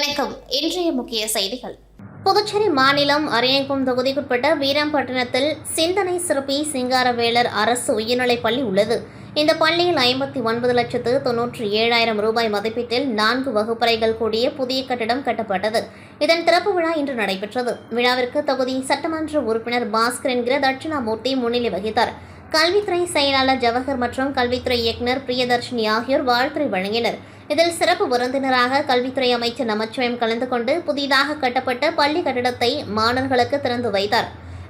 வணக்கம். இன்றைய முக்கிய செய்திகள். புதுச்சேரி மாநிலம் அரியங்குப்பம் தொகுதிக்குட்பட்ட வீராம்பட்டினத்தில் சிந்தனை சிற்பி சிங்காரவேலர் அரசு உயர்நிலைப் பள்ளி உள்ளது. இந்த பள்ளியில் 59,97,000 ரூபாய் மதிப்பீட்டில் 4 வகுப்பறைகள் கூடிய புதிய கட்டிடம் கட்டப்பட்டது. இதன் திறப்பு விழா இன்று நடைபெற்றது. விழாவிற்கு தொகுதி சட்டமன்ற உறுப்பினர் பாஸ்கர் என்கிற தட்சிணாமூர்த்தி முன்னிலை வகித்தார். கல்வித்துறை செயலாளர் ஜவஹர் மற்றும் கல்வித்துறை இயக்குநர் பிரியதர்ஷினி ஆகியோர் வாழ்த்துரை வழங்கினர். இதில் சிறப்பு விருந்தினராக கல்வித்துறை அமைச்சர் நமச்சிவாயம் கலந்து கொண்டு புதிதாக கட்டப்பட்ட பள்ளி கட்டிடத்தை மாணவர்களுக்கு திறந்து வைத்தார்.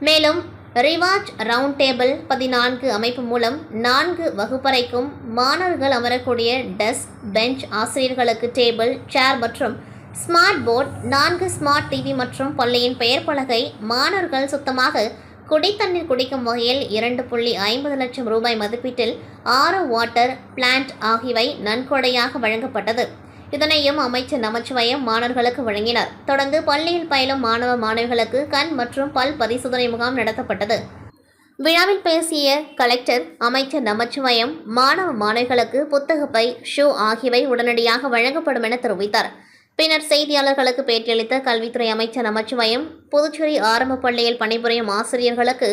மேலும் ரிவாஜ் ரவுண்ட் டேபிள் 14 அமைப்பு மூலம் 4 வகுப்பறைக்கும் மாணவர்கள் அமரக்கூடிய டெஸ்க், பெஞ்ச், ஆசிரியர்களுக்கு டேபிள், சேர் மற்றும் ஸ்மார்ட் போர்டு, 4 ஸ்மார்ட் டிவி மற்றும் பள்ளியின் பெயர் பலகை, மாணவர்கள் சுத்தமாக குடித்தண்ணீர் குடிக்கும் வகையில் 2.50 லட்சம் ரூபாய் மதிப்பீட்டில் 6 வாட்டர் பிளான்ட் ஆகியவை நன்கொடையாக வழங்கப்பட்டது. இதனையும் அமைச்சர் நமச்சிவாயம் மாணவர்களுக்கு வழங்கினார். தொடர்ந்து பள்ளியில் பயிலும் மாணவ மாணவிகளுக்கு கண் மற்றும் பல் பரிசோதனை முகாம் நடத்தப்பட்டது. விழாவில் பேசிய கலெக்டர் அமைச்சர் நமச்சிவாயம் மாணவ மாணவிகளுக்கு புத்தகப்பை, ஷூ ஆகியவை உடனடியாக வழங்கப்படும் என தெரிவித்தார். பின்னர் செய்தியாளர்களுக்கு பேட்டியளித்த கல்வித்துறை அமைச்சர் நமச்சிவாயம், புதுச்சேரி ஆரம்ப பள்ளியில் பணிபுரியும் ஆசிரியர்களுக்கு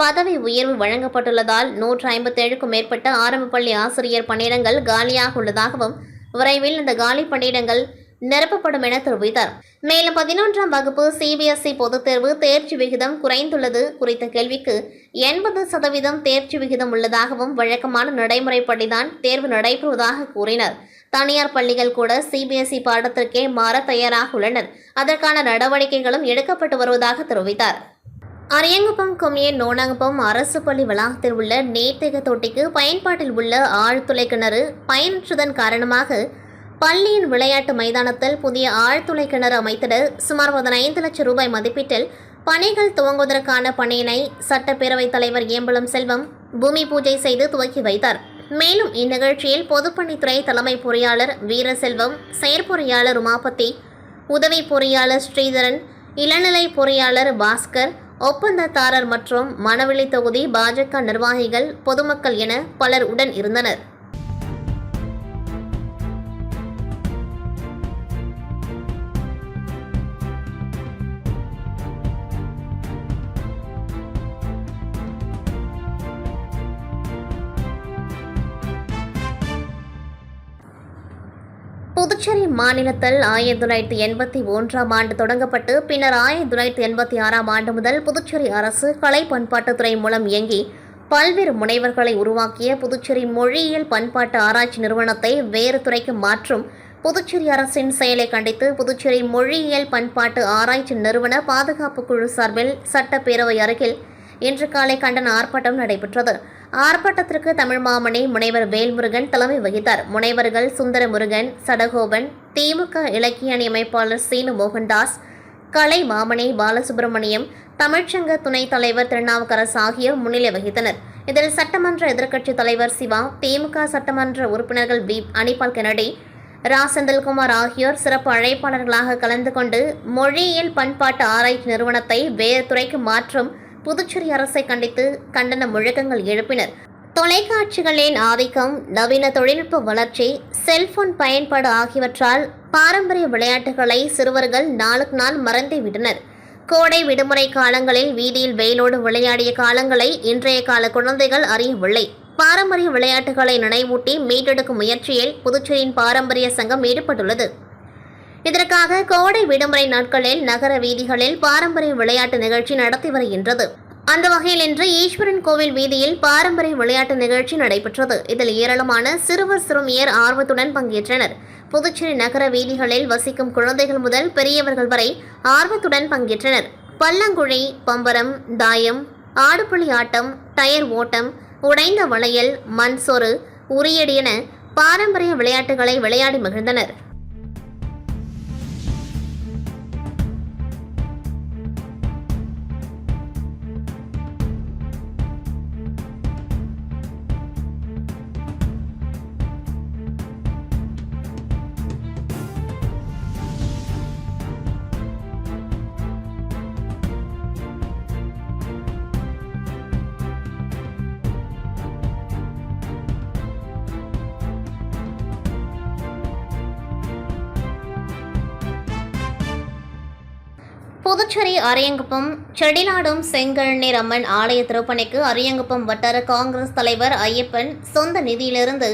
பதவி உயர்வு வழங்கப்பட்டுள்ளதால் 157க்கும் மேற்பட்ட ஆரம்ப பள்ளி ஆசிரியர் பணியிடங்கள் காலியாக உள்ளதாகவும் விரைவில் இந்த காலி பணியிடங்கள் நிரப்பப்படும் என தெரிவித்தார். மேலும் 11ஆம் வகுப்பு CBSE பொதுத் தேர்வு தேர்ச்சி விகிதம் குறைந்துள்ளது குறித்த கேள்விக்கு 80% தேர்ச்சி விகிதம் உள்ளதாகவும் வழக்கமான நடைமுறைப்படிதான் தேர்வு நடைபெறுவதாக கூறினார். தனியார் பள்ளிகள் கூட CBSE பாடத்திற்கே மாற தயாராக உள்ளனர். அதற்கான நடவடிக்கைகளும் எடுக்கப்பட்டு வருவதாக தெரிவித்தார். அரியங்குப்பம் கொம்யூன் நோனாங்குப்பம் அரசு பள்ளி வளாகத்தில் உள்ள நீர்த்தேக்க தொட்டிக்கு பயன்பாட்டில் உள்ள ஆழ்துளை கிணறு பயனற்றதன் காரணமாக பள்ளியின் விளையாட்டு மைதானத்தில் புதிய ஆழ்துளை கிணறு அமைத்திட சுமார் 15 லட்சம் ரூபாய் மதிப்பீட்டில் பணிகள் துவங்குவதற்கான பணியினை சட்டப்பேரவைத் தலைவர் ஏம்பலம் செல்வம் பூமி பூஜை செய்து துவக்கி வைத்தார். மேலும் இந்நிகழ்ச்சியில் பொதுப்பணித்துறை தலைமை பொறியாளர் வீரசெல்வம், செயற்பொறியாளர் உமாபதி, உதவி பொறியாளர் ஸ்ரீதரன், இளநிலை பொறியாளர் பாஸ்கர், ஒப்பந்ததாரர் மற்றும் மணவெளி தொகுதி பாஜக நிர்வாகிகள், பொதுமக்கள் என பலர் உடன் இருந்தனர். புதுச்சேரி மாநிலத்தில் 1981ஆம் ஆண்டு தொடங்கப்பட்டு பின்னர் 1986ஆம் ஆண்டு முதல் புதுச்சேரி அரசு கலை பண்பாட்டுத்துறை மூலம் இயங்கி பல்வேறு முனைவர்களை உருவாக்கிய புதுச்சேரி மொழியியல் பண்பாட்டு ஆராய்ச்சி நிறுவனத்தை வேறு துறைக்கு மாற்றும் புதுச்சேரி அரசின் செயலை கண்டித்து புதுச்சேரி மொழியியல் பண்பாட்டு ஆராய்ச்சி நிறுவன பாதுகாப்பு குழு சார்பில் சட்டப்பேரவை அருகில் இன்று காலை கண்டன ஆர்ப்பாட்டம் நடைபெற்றது. ஆர்ப்பாட்டத்திற்கு தமிழ் மாமணி முனைவர் வேல்முருகன் தலைமை வகித்தார். முனைவர்கள் சுந்தரமுருகன், சடகோபன், திமுக இலக்கிய அணி அமைப்பாளர் சீனு மோகன்தாஸ், கலை மாமணி பாலசுப்ரமணியம், தமிழ்ச்சங்க துணைத் தலைவர் திருநாவுக்கரசு ஆகியோர் முன்னிலை வகித்தனர். இதில் சட்டமன்ற எதிர்க்கட்சித் தலைவர் சிவா, திமுக சட்டமன்ற உறுப்பினர்கள் அனிபால் கென்னடி, செந்தில்குமார் ஆகியோர் சிறப்பு அழைப்பாளர்களாக கலந்து கொண்டு மொழியியல் பண்பாட்டு ஆராய்ச்சி நிறுவனத்தை வேறு துறைக்கு மாற்றும் புதுச்சேரி அரசை கண்டித்து கண்டன முழக்கங்கள் எழுப்பினர். தொலைக்காட்சிகளின் ஆதிக்கம், நவீன தொழில்நுட்ப வளர்ச்சி, செல்போன் பயன்பாடு ஆகியவற்றால் பாரம்பரிய விளையாட்டுகளை சிறுவர்கள் நாளுக்கு நாள் மறந்தே விட்டனர். கோடை விடுமுறை காலங்களில் வீதியில் வெயிலோடு விளையாடிய காலங்களை இன்றைய கால குழந்தைகள் அறியவில்லை. பாரம்பரிய விளையாட்டுகளை நினைவூட்டி மீட்டெடுக்கும் முயற்சியில் புதுச்சேரியின் பாரம்பரிய சங்கம் ஈடுபட்டுள்ளது. இதற்காக கோடை விடுமுறை நாட்களில் நகர வீதிகளில் பாரம்பரிய விளையாட்டு நிகழ்ச்சி நடத்தி வருகின்றது. அந்த வகையில் இன்று ஈஸ்வரன் கோவில் வீதியில் பாரம்பரிய விளையாட்டு நிகழ்ச்சி நடைபெற்றது. இதில் ஏராளமான சிறுவர் சிறுமியர் ஆர்வத்துடன் பங்கேற்றனர். புதுச்சேரி நகர வீதிகளில் வசிக்கும் குழந்தைகள் முதல் பெரியவர்கள் வரை ஆர்வத்துடன் பங்கேற்றனர். பல்லாங்குழி, பம்பரம், தாயம், ஆடுபுலி ஆட்டம், டயர் ஓட்டம், உடைந்த வளையல், மண் சோறு, உரியடி என பாரம்பரிய விளையாட்டுகளை விளையாடி மகிழ்ந்தனர். புதுச்சேரி அரியங்குப்பம் செடிலாடும் செங்கழநீர் அம்மன் ஆலய திருப்பணிக்கு அரியங்குப்பம் வட்டார காங்கிரஸ் தலைவர் ஐயப்பன் சொந்த நிதியிலிருந்து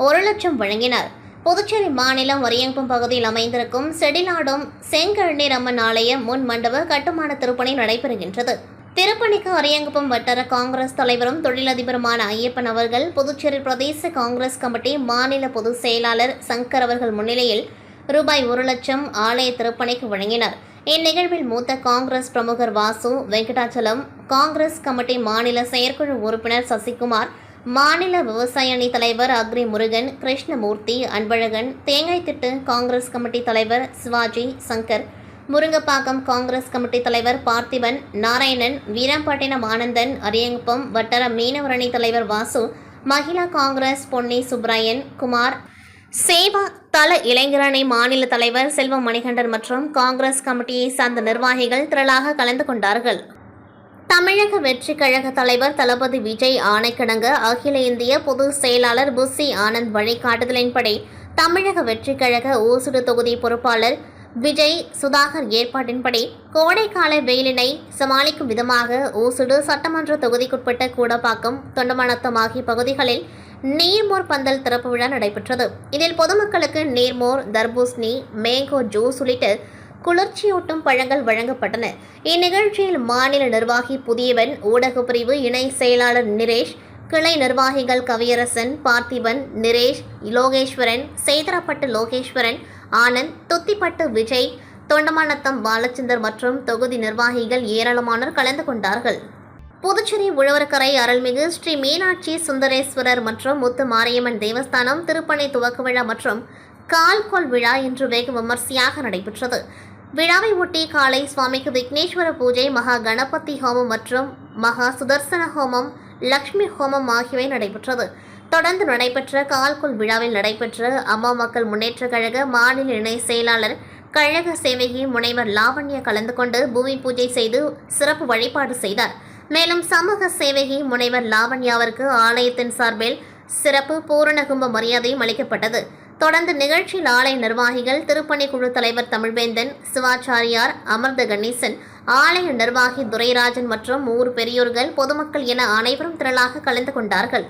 1 லட்சம் வழங்கினார். புதுச்சேரி மாநிலம் அரியங்குப்பம் பகுதியில் அமைந்திருக்கும் செடிலாடும் செங்கழநீர் அம்மன் ஆலய முன் மண்டப கட்டுமான திருப்பணி நடைபெறுகின்றது. திருப்பணிக்கு அரியங்குப்பம் வட்டார காங்கிரஸ் தலைவரும் தொழிலதிபருமான ஐயப்பன் அவர்கள் புதுச்சேரி பிரதேச காங்கிரஸ் கமிட்டி மாநில பொதுச் செயலாளர் சங்கர் அவர்கள் முன்னிலையில் ரூபாய் 1 லட்சம் ஆலய திருப்பணிக்கு வழங்கினார். இந்நிகழ்வில் மூத்த காங்கிரஸ் பிரமுகர் வாசு வெங்கடாச்சலம், காங்கிரஸ் கமிட்டி மாநில செயற்குழு உறுப்பினர் சசிகுமார், மாநில விவசாய அணி தலைவர் அக்ரி முருகன், கிருஷ்ணமூர்த்தி, அன்பழகன், தேங்காய்த்திட்டு காங்கிரஸ் கமிட்டி தலைவர் சிவாஜி சங்கர், முருங்கப்பாக்கம் காங்கிரஸ் கமிட்டி தலைவர் பார்த்திபன், நாராயணன், வீராம்பட்டினம் ஆனந்தன், அரியங்குப்பம் வட்டார மீனவர் அணி தலைவர் வாசு, மகிழா காங்கிரஸ் பொன்னி சுப்ராயன் குமார், சேவா தல இளைஞரணி மாநில தலைவர் செல்வம் மணிகண்டன் மற்றும் காங்கிரஸ் கமிட்டியை சார்ந்த நிர்வாகிகள் திரளாக கலந்து கொண்டார்கள். தமிழக வெற்றிக் கழக தலைவர் தளபதி விஜய் ஆணைக்கிணங்க அகில இந்திய பொதுச் செயலாளர் புஸ்ஸி ஆனந்த் வழிகாட்டுதலின்படி தமிழக வெற்றிக் கழக ஊசுடு தொகுதி பொறுப்பாளர் விஜய் சுதாகர் ஏற்பாட்டின்படி கோடைக்கால வெயிலினை சமாளிக்கும் விதமாக ஊசுடு சட்டமன்ற தொகுதிக்குட்பட்ட கூடப்பாக்கம், தொண்டமனத்தம் ஆகிய பகுதிகளில் நீர்மோர் பந்தல் திறப்பு விழா நடைபெற்றது. இதில் பொதுமக்களுக்கு நீர்மோர், தர்பூசணி, மேங்கோ ஜூஸ் உள்ளிட்ட குளிர்ச்சியூட்டும் பழங்கள் வழங்கப்பட்டன. இந்நிகழ்ச்சியில் மாநில நிர்வாகி புதியவன், ஊடகப் பிரிவு இணை செயலாளர் நிரேஷ், கிளை நிர்வாகிகள் கவியரசன், பார்த்திபன், நிரேஷ், லோகேஸ்வரன், சேதரப்பட்டு லோகேஸ்வரன், ஆனந்த், துத்திப்பட்டு விஜய், தொண்டமானத்தம் பாலச்சந்தர் மற்றும் தொகுதி நிர்வாகிகள் ஏராளமானோர் கலந்து கொண்டார்கள். புதுச்சேரி உழவர்கரை அருள்மிகு ஸ்ரீ மீனாட்சி சுந்தரேஸ்வரர் மற்றும் முத்து மாரியம்மன் தேவஸ்தானம் திருப்பணி துவக்க விழா மற்றும் கால்கோள் விழா இன்று வெகு விமர்சையாக நடைபெற்றது. விழாவை ஒட்டி காலை சுவாமிக்கு விக்னேஸ்வர பூஜை, மகா கணபதி ஹோமம் மற்றும் மகா சுதர்சன ஹோமம், லக்ஷ்மி ஹோமம் ஆகியவை நடைபெற்றது. தொடர்ந்து நடைபெற்ற கால்கோள் விழாவில் நடைபெற்ற அம்மா மக்கள் முன்னேற்ற கழக மாநில இணை செயலாளர் கழக சேவகி முனைவர் லாவண்யா கலந்து கொண்டு பூமி பூஜை செய்து சிறப்பு வழிபாடு செய்தார். மேலும் சமூக சேவகி முனைவர் லாவண்யாவிற்கு ஆலயத்தின் சார்பில் சிறப்பு பூரணகும்ப மரியாதையும் அளிக்கப்பட்டது. தொடர்ந்து நிகழ்ச்சியில் ஆலய நிர்வாகிகள், திருப்பணி குழு தலைவர் தமிழ்வேந்தன், சிவாச்சாரியார், அமர்த கணேசன், ஆலய நிர்வாகி துரைராஜன் மற்றும் ஊர் பெரியோர்கள், பொதுமக்கள் என அனைவரும் திரளாக கலந்து கொண்டார்கள்.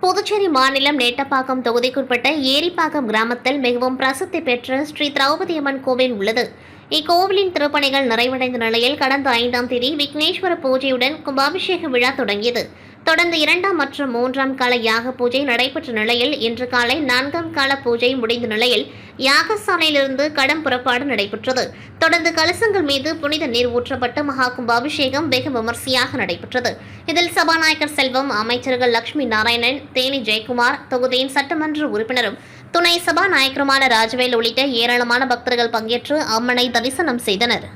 புதுச்சேரி மாநிலம் நேட்டப்பாக்கம் தொகுதிக்குட்பட்ட ஏரிப்பாக்கம் கிராமத்தில் மிகவும் பிரசித்தி பெற்ற ஸ்ரீ திரௌபதி அம்மன் கோவில் உள்ளது. இக்கோவிலின் திருப்பணிகள் நிறைவடைந்த நிலையில் கடந்த 5ஆம் தேதி விக்னேஸ்வர பூஜையுடன் கும்பாபிஷேக விழா தொடங்கியது. தொடர்ந்து 2ஆம் மற்றும் 3ஆம் கால யாக பூஜை நடைபெற்ற நிலையில் இன்று காலை 4ஆம் கால பூஜை முடிந்த நிலையில் யாகசாலையிலிருந்து கடம் புறப்பாடு நடைபெற்றது. தொடர்ந்து கலசங்கள் மீது புனித நீர் ஊற்றப்பட்டு மகா கும்பாபிஷேகம் வெகு விமர்சையாக நடைபெற்றது. இதில் சபாநாயகர் செல்வம், அமைச்சர்கள் லட்சுமி நாராயணன், தேனி ஜெயக்குமார், தொகுதியின் சட்டமன்ற உறுப்பினரும் துணை சபாநாயகருமான ராஜவேல் உள்ளிட்ட ஏராளமான பக்தர்கள் பங்கேற்று அம்மனை தரிசனம் செய்தனர்.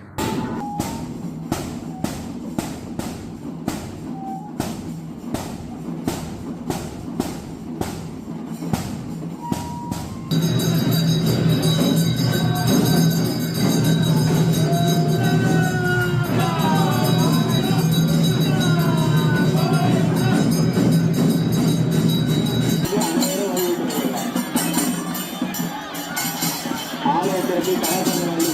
ஆலயத்திற்கு கலசங்கள்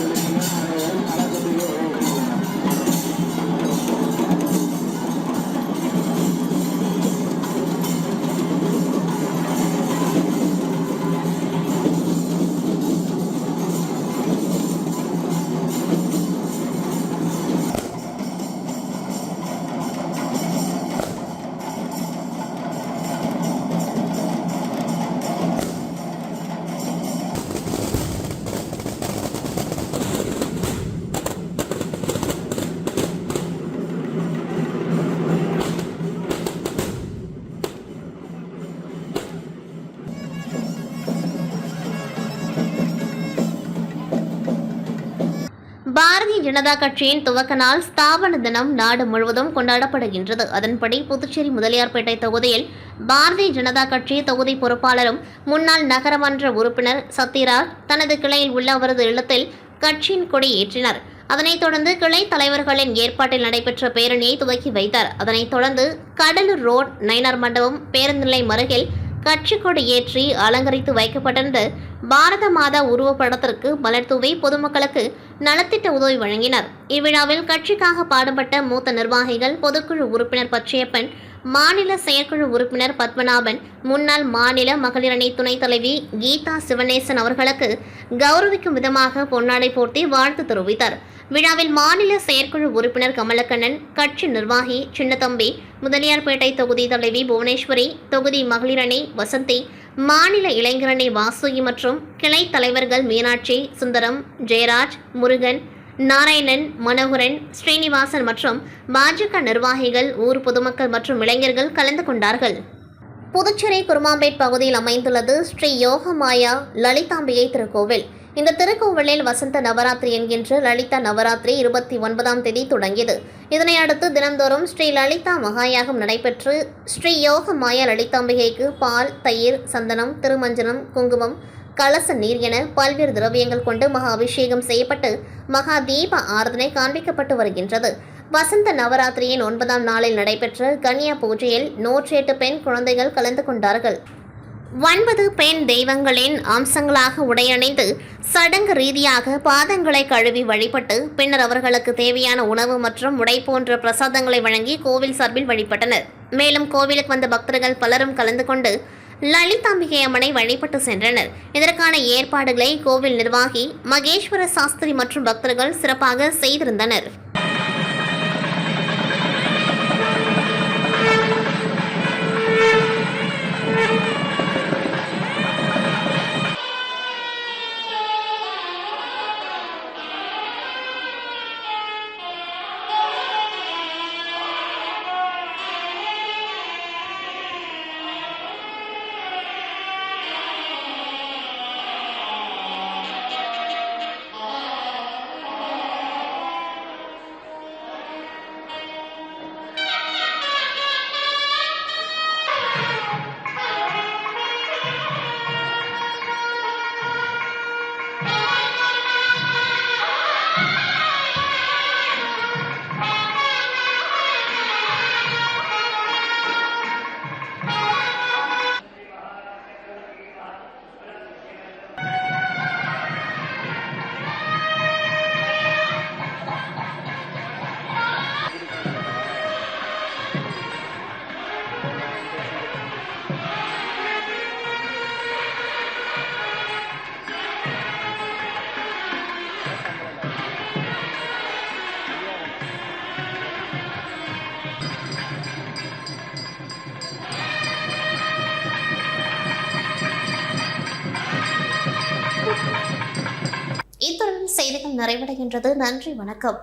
ஜனதா கட்சியின் துவக்க நாள் ஸ்தாபன தினம் நாடு முழுவதும் கொண்டாடப்படுகின்றது. அதன்படி புதுச்சேரி முதலியார்பேட்டை தொகுதியில் பாரதிய ஜனதா கட்சி தொகுதி பொறுப்பாளரும் முன்னாள் நகரமன்ற உறுப்பினர் சத்யராஜ் தனது கிளையில் உள்ள அவரது இல்லத்தில் கட்சியின் கொடி ஏற்றினார். அதனைத் தொடர்ந்து கிளை தலைவர்களின் ஏற்பாட்டில் நடைபெற்ற பேரணியை துவக்கி வைத்தார். அதனைத் தொடர்ந்து கடலூர் ரோட் நயினார் மண்டபம் பேருந்து நிலையம் அருகில் கட்சி கொடி ஏற்றி அலங்கரித்து வைக்கப்பட்டிருந்த பாரத மாதா உருவப்படத்திற்கு மலர் தூவி பொதுமக்களுக்கு நலத்திட்ட உதவி வழங்கினார். இவ்விழாவில் கட்சிக்காக பாடுபட்ட மூத்த நிர்வாகிகள், பொதுக்குழு உறுப்பினர் பச்சையப்பன், மாநில செயற்குழு உறுப்பினர் பத்மநாபன், முன்னாள் மாநில மகளிர் அணி துணைத் தலைவி கீதா சிவனேசன் அவர்களுக்கு கௌரவிக்கும் விதமாக பொன்னாடை போர்த்தி வாழ்த்து தெரிவித்தார். விழாவில் மாநில செயற்குழு உறுப்பினர் கமலக்கண்ணன், கட்சி நிர்வாகி சின்னத்தம்பி, முதலியார்பேட்டை தொகுதி தலைவி புவனேஸ்வரி, தொகுதி மகளிர் அணி வசந்தி, மாநில இளைஞரணி வாசுகி மற்றும் கிளை தலைவர்கள் மீனாட்சி, சுந்தரம், ஜெயராஜ், முருகன், நாராயணன், மனோகரன், ஸ்ரீனிவாசன் மற்றும் பாஜக நிர்வாகிகள், ஊர் பொதுமக்கள் மற்றும் இளைஞர்கள் கலந்து கொண்டார்கள். புதுச்சேரி குருமாம்பேட் பகுதியில் அமைந்துள்ளது ஸ்ரீ யோகமாயா லலிதாம்பிகை திருக்கோவில். இந்த திருக்கோவிலில் வசந்த நவராத்திரி என்கின்ற லலிதா நவராத்திரி 29ஆம் தேதி தொடங்கியது. இதனையடுத்து தினந்தோறும் ஸ்ரீ லலிதா மகாயாகம் நடைபெற்று ஸ்ரீ யோகமாயா லலிதாம்பிகைக்கு பால், தயிர், சந்தனம், திருமஞ்சனம், குங்குமம், கலச நீர் என பல்வேறு திரவியங்கள் கொண்டு மகா அபிஷேகம் செய்யப்பட்டு மகா தீப ஆராதனை காண்பிக்கப்பட்டு வருகின்றது. வசந்த நவராத்திரியின் 9ஆம் நாளில் நடைபெற்ற கன்னியா பூஜையில் 108 பெண் குழந்தைகள் கலந்து கொண்டார்கள். 9 பெண் தெய்வங்களின் அம்சங்களாக உடையணிந்து சடங்கு ரீதியாக பாதங்களை கழுவி வழிபட்டு பின்னர் அவர்களுக்கு தேவையான உணவு மற்றும் உடை போன்ற பிரசாதங்களை வழங்கி கோவில் சார்பில் வழிபட்டனர். மேலும் கோவிலுக்கு வந்த பக்தர்கள் பலரும் கலந்து கொண்டு லலிதாம்பிகை அம்மனை வழிபட்டு சென்றனர். இதற்கான ஏற்பாடுகளை கோவில் நிர்வாகி மகேஸ்வர சாஸ்திரி மற்றும் பக்தர்கள் சிறப்பாக செய்திருந்தனர். இத்துடன் செய்திகள் நிறைவடைகின்றது. நன்றி, வணக்கம்.